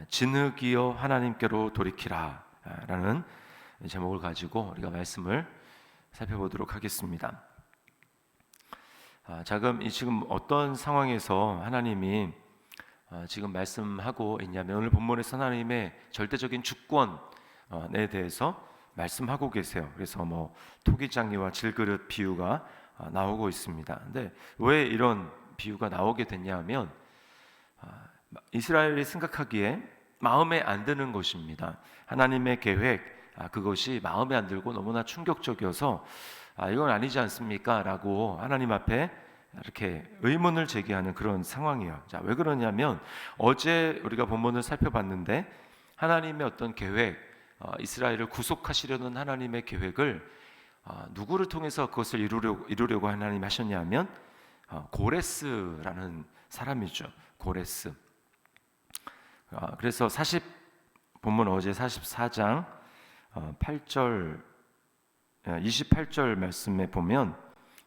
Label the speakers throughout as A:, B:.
A: 진흙이여 하나님께로 돌이키라 라는 제목을 가지고 우리가 말씀을 살펴보도록 하겠습니다. 지금 어떤 상황에서 하나님이 지금 말씀하고 있냐면, 오늘 본문에서 하나님의 절대적인 주권에 대해서 말씀하고 계세요. 그래서 토기장이와 질그릇 비유가 나오고 있습니다. 근데 왜 이런 비유가 나오게 됐냐 하면, 이스라엘이 생각하기에 마음에 안 드는 것입니다. 하나님의 계획, 그것이 마음에 안 들고 너무나 충격적이어서 이건 아니지 않습니까? 라고 하나님 앞에 이렇게 의문을 제기하는 그런 상황이에요. 자, 왜 그러냐면, 어제 우리가 본문을 살펴봤는데 하나님의 어떤 계획, 이스라엘을 구속하시려는 하나님의 계획을 누구를 통해서 그것을 이루려고 하나님이 하셨냐면 고레스라는 사람이죠. 고레스. 그래서 본문 어제 44장 28절 말씀에 보면,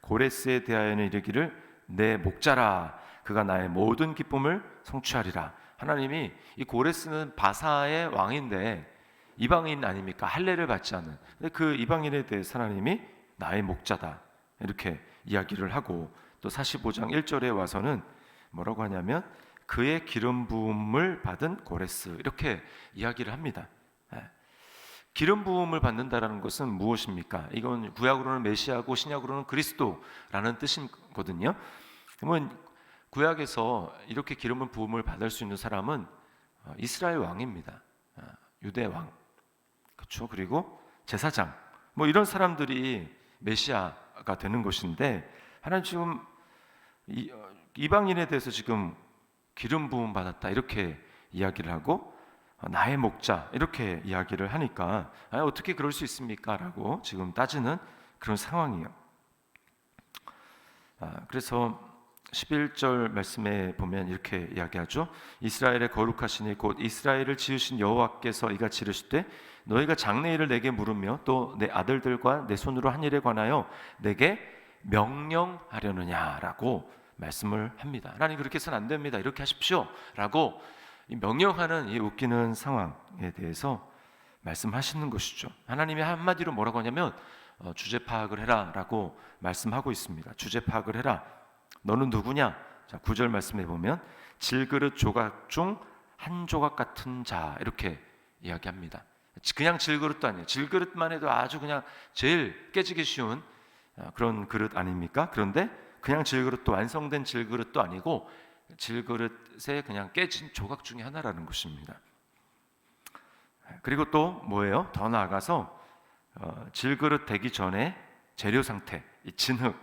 A: 고레스에 대하여는 이르기를 내 목자라, 그가 나의 모든 기쁨을 성취하리라. 하나님이, 이 고레스는 바사의 왕인데 이방인 아닙니까? 할례를 받지 않은. 근데 그 이방인에 대해서 하나님이 나의 목자다 이렇게 이야기를 하고, 또 45장 1절에 와서는 뭐라고 하냐면 그의 기름 부음을 받은 고레스 이렇게 이야기를 합니다. 기름 부음을 받는다라는 것은 무엇입니까? 이건 구약으로는 메시아고 신약으로는 그리스도라는 뜻이거든요. 그러면 구약에서 이렇게 기름 부음을 받을 수 있는 사람은 이스라엘 왕입니다. 유대 왕, 그렇죠? 그리고 제사장, 이런 사람들이 메시아가 되는 것인데, 하나님 지금 이방인에 대해서 지금 기름 부음 받았다 이렇게 이야기를 하고, 나의 목자 이렇게 이야기를 하니까 어떻게 그럴 수 있습니까? 라고 지금 따지는 그런 상황이에요. 그래서 11절 말씀에 보면 이렇게 이야기하죠. 이스라엘의 거룩하시니 곧 이스라엘을 지으신 여호와께서 이같이 이르시되, 너희가 장래일을 내게 물으며 또 내 아들들과 내 손으로 한 일에 관하여 내게 명령하려느냐라고 말씀을 합니다. 하나님, 그렇게 해서는 안 됩니다, 이렇게 하십시오 라고 이 명령하는 이 웃기는 상황에 대해서 말씀하시는 것이죠. 하나님이 한마디로 뭐라고 하냐면 주제 파악을 해라 라고 말씀하고 있습니다. 주제 파악을 해라. 너는 누구냐? 자, 9절 말씀해 보면 질그릇 조각 중 한 조각 같은 자 이렇게 이야기합니다. 그냥 질그릇도 아니에요. 질그릇만 해도 아주 그냥 제일 깨지기 쉬운 그런 그릇 아닙니까? 그런데 그냥 질그릇도, 완성된 질그릇도 아니고 질그릇에 그냥 깨진 조각 중에 하나라는 것입니다. 그리고 또 뭐예요? 더 나아가서 질그릇 되기 전에 재료 상태, 이 진흙,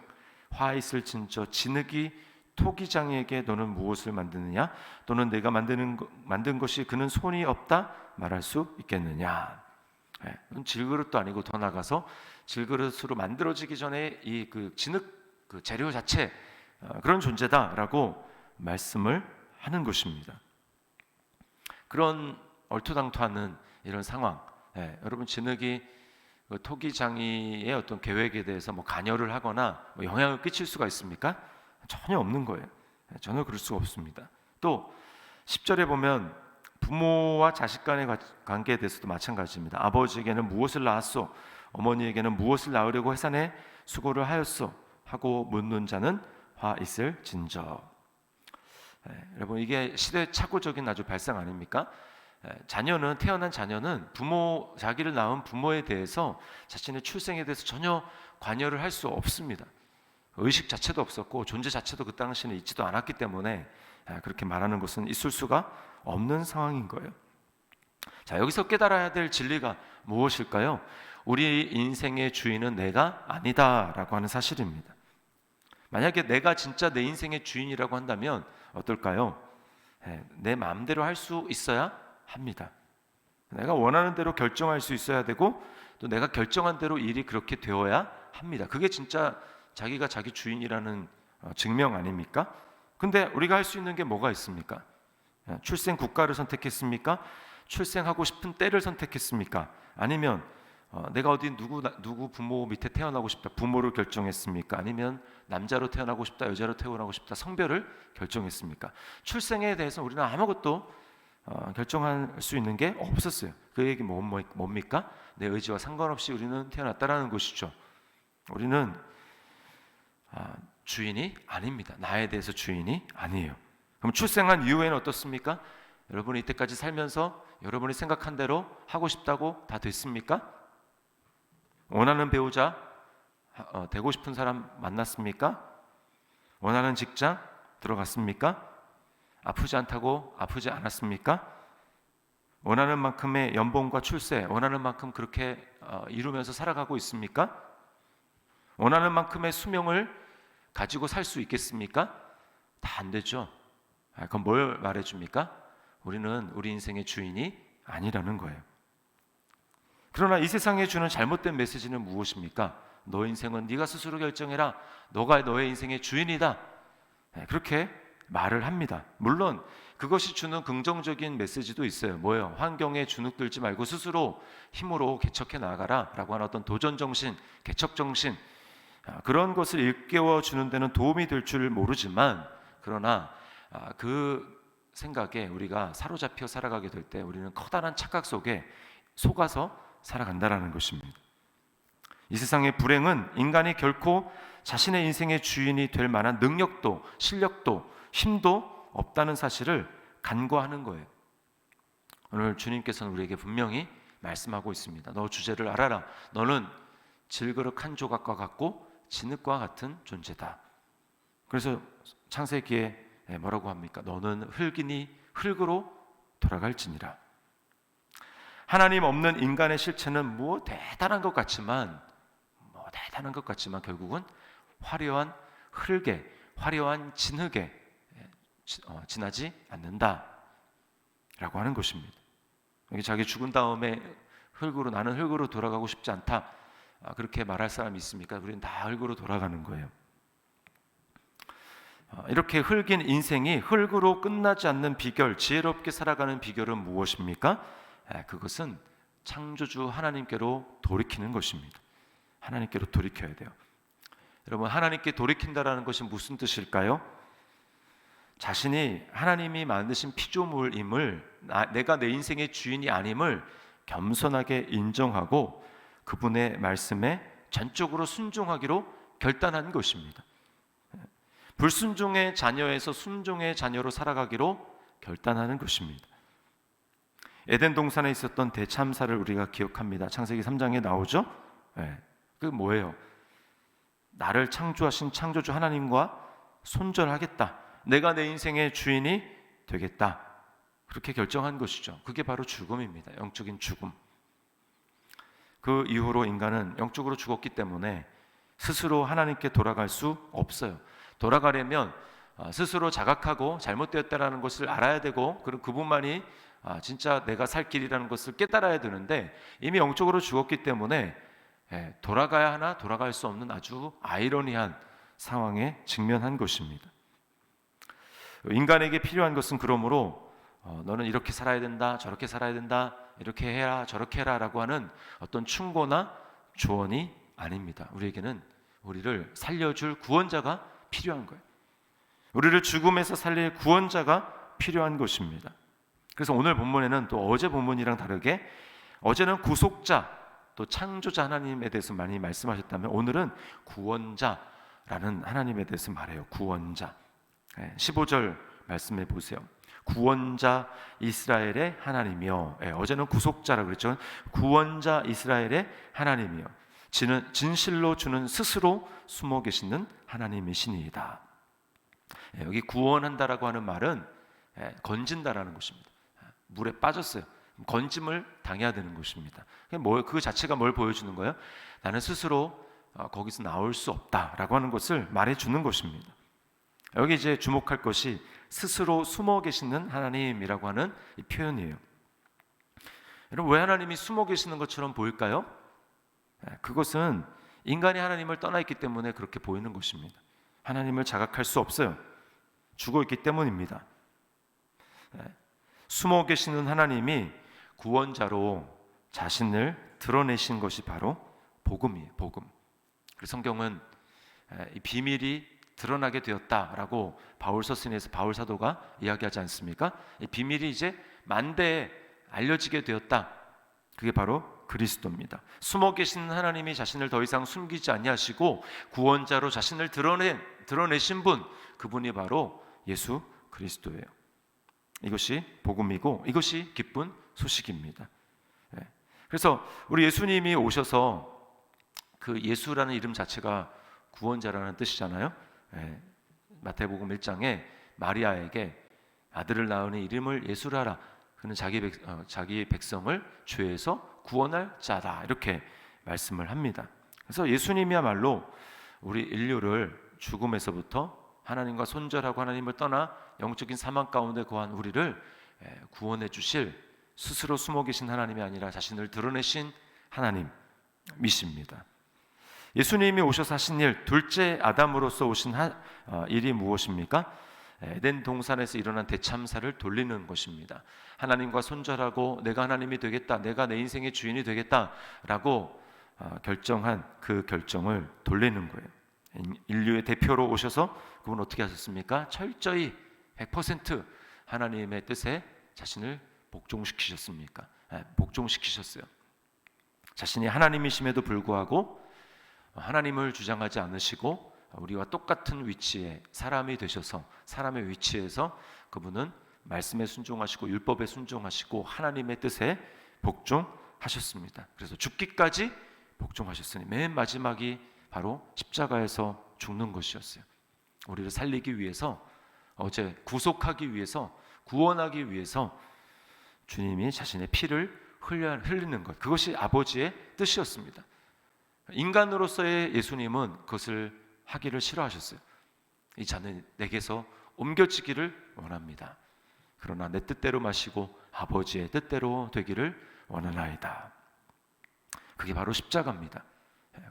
A: 화 있을 진저 진흙이 토기장에게 너는 무엇을 만드느냐? 또는 내가 만든 것이 그는 손이 없다 말할 수 있겠느냐? 질그릇도 아니고 더 나아가서 질그릇으로 만들어지기 전에 이 그 진흙 그 재료 자체 그런 존재다라고 말씀을 하는 것입니다. 그런 얼토당토하는 이런 상황, 여러분, 진흙이 토기장이의 어떤 계획에 대해서 관여를 하거나 영향을 끼칠 수가 있습니까? 전혀 없는 거예요. 전혀 그럴 수가 없습니다. 또 10절에 보면 부모와 자식 간의 관계에 대해서도 마찬가지입니다. 아버지에게는 무엇을 낳았소? 어머니에게는 무엇을 낳으려고 해산에 수고를 하였소? 하고 묻는 자는 화 있을 진저. 여러분, 이게 시대착오적인 아주 발상 아닙니까? 태어난 자녀는 자기를 낳은 부모에 대해서, 자신의 출생에 대해서 전혀 관여를 할 수 없습니다. 의식 자체도 없었고 존재 자체도 그 당시에는 있지도 않았기 때문에 그렇게 말하는 것은 있을 수가 없는 상황인 거예요. 자, 여기서 깨달아야 될 진리가 무엇일까요? 우리 인생의 주인은 내가 아니다라고 하는 사실입니다. 만약에 내가 진짜 내 인생의 주인이라고 한다면 어떨까요? 내 마음대로 할 수 있어야 합니다. 내가 원하는 대로 결정할 수 있어야 되고, 또 내가 결정한 대로 일이 그렇게 되어야 합니다. 그게 진짜 자기가 자기 주인이라는 증명 아닙니까? 근데 우리가 할 수 있는 게 뭐가 있습니까? 출생 국가를 선택했습니까? 출생하고 싶은 때를 선택했습니까? 아니면 내가 어디 누구 부모 밑에 태어나고 싶다, 부모를 결정했습니까? 아니면 남자로 태어나고 싶다, 여자로 태어나고 싶다, 성별을 결정했습니까? 출생에 대해서 우리는 아무것도 결정할 수 있는 게 없었어요. 그 얘기 뭡니까? 내 의지와 상관없이 우리는 태어났다라는 것이죠. 우리는 주인이 아닙니다. 나에 대해서 주인이 아니에요. 그럼 출생한 이후에는 어떻습니까? 여러분이 이때까지 살면서 여러분이 생각한 대로 하고 싶다고 다 됐습니까? 원하는 배우자, 되고 싶은 사람 만났습니까? 원하는 직장 들어갔습니까? 아프지 않다고 아프지 않았습니까? 원하는 만큼의 연봉과 출세, 원하는 만큼 그렇게 이루면서 살아가고 있습니까? 원하는 만큼의 수명을 가지고 살 수 있겠습니까? 다 안 되죠. 그럼 뭘 말해줍니까? 우리는 우리 인생의 주인이 아니라는 거예요. 그러나 이 세상에 주는 잘못된 메시지는 무엇입니까? 너 인생은 네가 스스로 결정해라. 너가 너의 인생의 주인이다. 그렇게 말을 합니다. 물론 그것이 주는 긍정적인 메시지도 있어요. 뭐예요? 환경에 주눅들지 말고 스스로 힘으로 개척해 나가라 라고 하는 어떤 도전정신, 개척정신, 그런 것을 일깨워 주는 데는 도움이 될 줄 모르지만, 그러나 그 생각에 우리가 사로잡혀 살아가게 될 때 우리는 커다란 착각 속에 속아서 살아간다라는 것입니다. 이 세상의 불행은 인간이 결코 자신의 인생의 주인이 될 만한 능력도 실력도 힘도 없다는 사실을 간과하는 거예요. 오늘 주님께서는 우리에게 분명히 말씀하고 있습니다. 너 주제를 알아라. 너는 질그릇 한 조각과 같고 진흙과 같은 존재다. 그래서 창세기에 뭐라고 합니까? 너는 흙이니 흙으로 돌아갈지니라. 하나님 없는 인간의 실체는 대단한 것 같지만 결국은 화려한 흙에, 화려한 진흙에 지나지 않는다라고 하는 것입니다. 여기 자기 죽은 다음에 나는 흙으로 돌아가고 싶지 않다, 그렇게 말할 사람이 있습니까? 우리는 다 흙으로 돌아가는 거예요. 이렇게 흙인 인생이 흙으로 끝나지 않는 비결, 지혜롭게 살아가는 비결은 무엇입니까? 그것은 창조주 하나님께로 돌이키는 것입니다. 하나님께로 돌이켜야 돼요. 여러분, 하나님께 돌이킨다라는 것이 무슨 뜻일까요? 자신이 하나님이 만드신 피조물임을, 내가 내 인생의 주인이 아님을 겸손하게 인정하고 그분의 말씀에 전적으로 순종하기로 결단한 것입니다. 불순종의 자녀에서 순종의 자녀로 살아가기로 결단하는 것입니다. 에덴 동산에 있었던 대참사를 우리가 기억합니다. 창세기 3장에 나오죠. 그 뭐예요? 나를 창조하신 창조주 하나님과 손절하겠다. 내가 내 인생의 주인이 되겠다. 그렇게 결정한 것이죠. 그게 바로 죽음입니다. 영적인 죽음. 그 이후로 인간은 영적으로 죽었기 때문에 스스로 하나님께 돌아갈 수 없어요. 돌아가려면 스스로 자각하고 잘못되었다라는 것을 알아야 되고, 그리고 그분만이 진짜 내가 살 길이라는 것을 깨달아야 되는데, 이미 영적으로 죽었기 때문에 돌아가야 하나 돌아갈 수 없는 아주 아이러니한 상황에 직면한 것입니다. 인간에게 필요한 것은 그러므로 너는 이렇게 살아야 된다, 저렇게 살아야 된다, 이렇게 해라, 저렇게 해라 라고 하는 어떤 충고나 조언이 아닙니다. 우리에게는 우리를 살려줄 구원자가 필요한 거예요. 우리를 죽음에서 살릴 구원자가 필요한 것입니다. 그래서 오늘 본문에는 또 어제 본문이랑 다르게, 어제는 구속자, 또 창조자 하나님에 대해서 많이 말씀하셨다면 오늘은 구원자라는 하나님에 대해서 말해요. 구원자. 15절 말씀해 보세요. 구원자 이스라엘의 하나님이여. 어제는 구속자라고 그랬죠. 구원자 이스라엘의 하나님이여. 진실로 주는 스스로 숨어 계시는 하나님이시니이다. 여기 구원한다라고 하는 말은 건진다라는 것입니다. 물에 빠졌어요. 건짐을 당해야 되는 것입니다. 그 자체가 뭘 보여주는 거예요? 나는 스스로 거기서 나올 수 없다라고 하는 것을 말해주는 것입니다. 여기 이제 주목할 것이 스스로 숨어 계시는 하나님이라고 하는 이 표현이에요. 여러분, 왜 하나님이 숨어 계시는 것처럼 보일까요? 그것은 인간이 하나님을 떠나 있기 때문에 그렇게 보이는 것입니다. 하나님을 자각할 수 없어요. 죽어 있기 때문입니다. 숨어 계시는 하나님이 구원자로 자신을 드러내신 것이 바로 복음이에요. 복음. 그래서 성경은 이 비밀이 드러나게 되었다라고 바울 서신에서 바울 사도가 이야기하지 않습니까? 이 비밀이 이제 만대에 알려지게 되었다. 그게 바로 그리스도입니다. 숨어 계신 하나님이 자신을 더 이상 숨기지 아니하시고 구원자로 자신을 드러내신 분, 그분이 바로 예수 그리스도예요. 이것이 복음이고 이것이 기쁜 소식입니다. 그래서 우리 예수님이 오셔서 그 예수라는 이름 자체가 구원자라는 뜻이잖아요. 마태복음 1장에 마리아에게 아들을 낳으니 이름을 예수라라. 그는 자기 백성을 죄에서 구원할 자다. 이렇게 말씀을 합니다. 그래서 예수님이야말로 우리 인류를 죽음에서부터 하나님과 손절하고 하나님을 떠나 영적인 사망 가운데 거한 우리를 구원해 주실 스스로 숨어 계신 하나님이 아니라 자신을 드러내신 하나님이십니다. 예수님이 오셔서 하신 일, 둘째 아담으로서 오신 일이 무엇입니까? 에덴 동산에서 일어난 대참사를 돌리는 것입니다. 하나님과 손절하고 내가 하나님이 되겠다, 내가 내 인생의 주인이 되겠다라고 결정한 그 결정을 돌리는 거예요. 인류의 대표로 오셔서 그분 어떻게 하셨습니까? 철저히 100% 하나님의 뜻에 자신을 복종시키셨어요. 자신이 하나님이심에도 불구하고 하나님을 주장하지 않으시고 우리와 똑같은 위치에 사람이 되셔서 사람의 위치에서 그분은 말씀에 순종하시고 율법에 순종하시고 하나님의 뜻에 복종하셨습니다. 그래서 죽기까지 복종하셨으니 맨 마지막이 바로 십자가에서 죽는 것이었어요. 우리를 살리기 위해서, 구속하기 위해서, 구원하기 위해서 주님이 자신의 피를 흘리는 것, 그것이 아버지의 뜻이었습니다. 인간으로서의 예수님은 그것을 하기를 싫어하셨어요. 이 잔은 내게서 옮겨지기를 원합니다. 그러나 내 뜻대로 마시고 아버지의 뜻대로 되기를 원하나이다. 그게 바로 십자가입니다.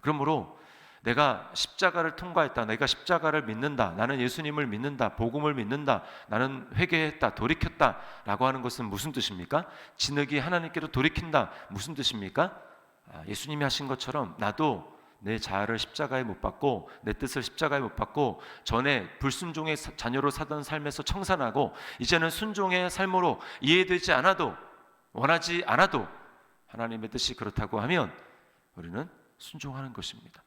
A: 그러므로 내가 십자가를 통과했다, 내가 십자가를 믿는다, 나는 예수님을 믿는다, 복음을 믿는다, 나는 회개했다, 돌이켰다 라고 하는 것은 무슨 뜻입니까? 진흙이 하나님께로 돌이킨다, 무슨 뜻입니까? 예수님이 하신 것처럼 나도 내 자아를 십자가에 못 박고 내 뜻을 십자가에 못 박고 전에 불순종의 자녀로 사던 삶에서 청산하고 이제는 순종의 삶으로 이해되지 않아도, 원하지 않아도 하나님의 뜻이 그렇다고 하면 우리는 순종하는 것입니다.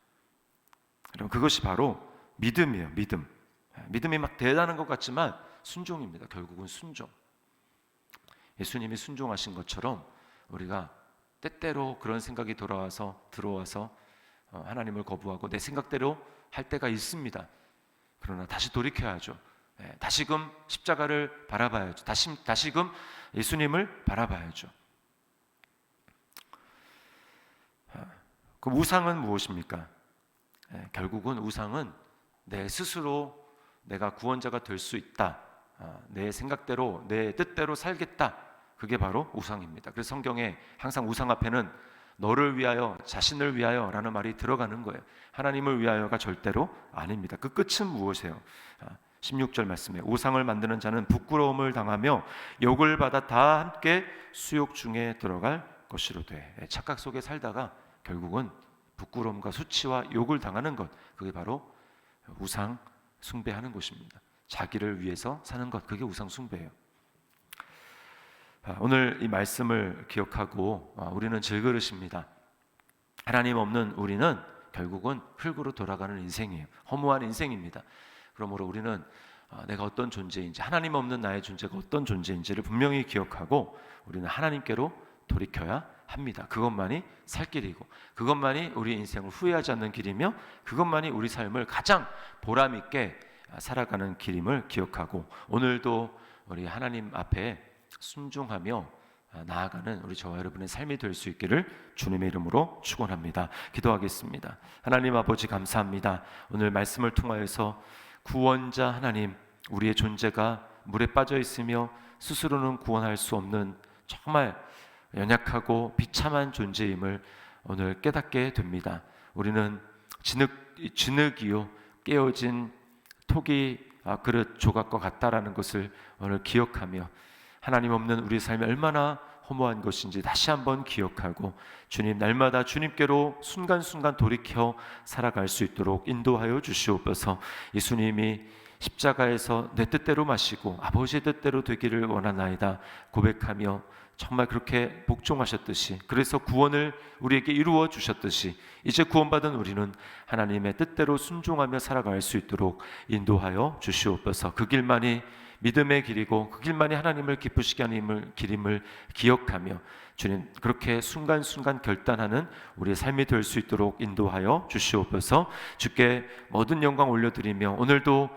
A: 그럼 그것이 바로 믿음이에요. 믿음이 막 대단한 것 같지만 순종입니다. 결국은 순종. 예수님이 순종하신 것처럼 우리가 때때로 그런 생각이 들어와서 하나님을 거부하고 내 생각대로 할 때가 있습니다. 그러나 다시 돌이켜야죠. 다시금 십자가를 바라봐야죠. 다시금 예수님을 바라봐야죠. 그 우상은 무엇입니까? 결국은 우상은 내 스스로 내가 구원자가 될 수 있다, 내 생각대로 내 뜻대로 살겠다, 그게 바로 우상입니다. 그래서 성경에 항상 우상 앞에는 너를 위하여, 자신을 위하여 라는 말이 들어가는 거예요. 하나님을 위하여가 절대로 아닙니다. 그 끝은 무엇이에요? 16절 말씀에 우상을 만드는 자는 부끄러움을 당하며 욕을 받아 다 함께 수욕 중에 들어갈 것이로되. 착각 속에 살다가 결국은 부끄러움과 수치와 욕을 당하는 것, 그게 바로 우상 숭배하는 것입니다. 자기를 위해서 사는 것, 그게 우상 숭배예요. 오늘 이 말씀을 기억하고 우리는 질그릇입니다. 하나님 없는 우리는 결국은 흙으로 돌아가는 인생이에요. 허무한 인생입니다. 그러므로 우리는 내가 어떤 존재인지, 하나님 없는 나의 존재가 어떤 존재인지를 분명히 기억하고 우리는 하나님께로 돌이켜야 합니다. 그것만이 살 길이고 그것만이 우리 인생을 후회하지 않는 길이며 그것만이 우리 삶을 가장 보람 있게 살아가는 길임을 기억하고 오늘도 우리 하나님 앞에 순종하며 나아가는 우리 저와 여러분의 삶이 될 수 있기를 주님의 이름으로 축원합니다. 기도하겠습니다. 하나님 아버지 감사합니다. 오늘 말씀을 통하여서 구원자 하나님, 우리의 존재가 물에 빠져 있으며 스스로는 구원할 수 없는 정말 연약하고 비참한 존재임을 오늘 깨닫게 됩니다. 우리는 진흙이요 깨어진 토기 그릇 조각과 같다라는 것을 오늘 기억하며 하나님 없는 우리 삶이 얼마나 허무한 것인지 다시 한번 기억하고 주님, 날마다 주님께로 순간순간 돌이켜 살아갈 수 있도록 인도하여 주시옵소서. 예수님이 십자가에서 내 뜻대로 마시고 아버지의 뜻대로 되기를 원하나이다 고백하며 정말 그렇게 복종하셨듯이, 그래서 구원을 우리에게 이루어 주셨듯이 이제 구원받은 우리는 하나님의 뜻대로 순종하며 살아갈 수 있도록 인도하여 주시옵소서. 그 길만이 믿음의 길이고 그 길만이 하나님을 기쁘시게 하는 길임을 기억하며 주님, 그렇게 순간순간 결단하는 우리의 삶이 될 수 있도록 인도하여 주시옵소서. 주께 모든 영광 올려드리며 오늘도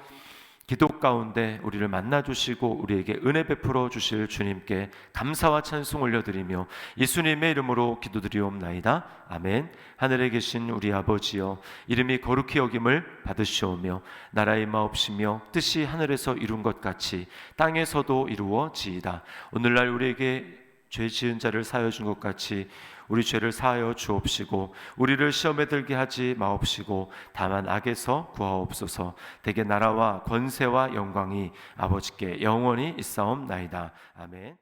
A: 기도 가운데 우리를 만나주시고 우리에게 은혜 베풀어 주실 주님께 감사와 찬송 올려드리며 예수님의 이름으로 기도드리옵나이다. 아멘. 하늘에 계신 우리 아버지여, 이름이 거룩히 여김을 받으시오며 나라의 마옵시며 뜻이 하늘에서 이룬 것 같이 땅에서도 이루어지이다. 오늘날 우리에게 죄 지은 자를 사하여 준 것 같이 우리 죄를 사하여 주옵시고 우리를 시험에 들게 하지 마옵시고 다만 악에서 구하옵소서. 대개 나라와 권세와 영광이 아버지께 영원히 있사옵나이다. 아멘.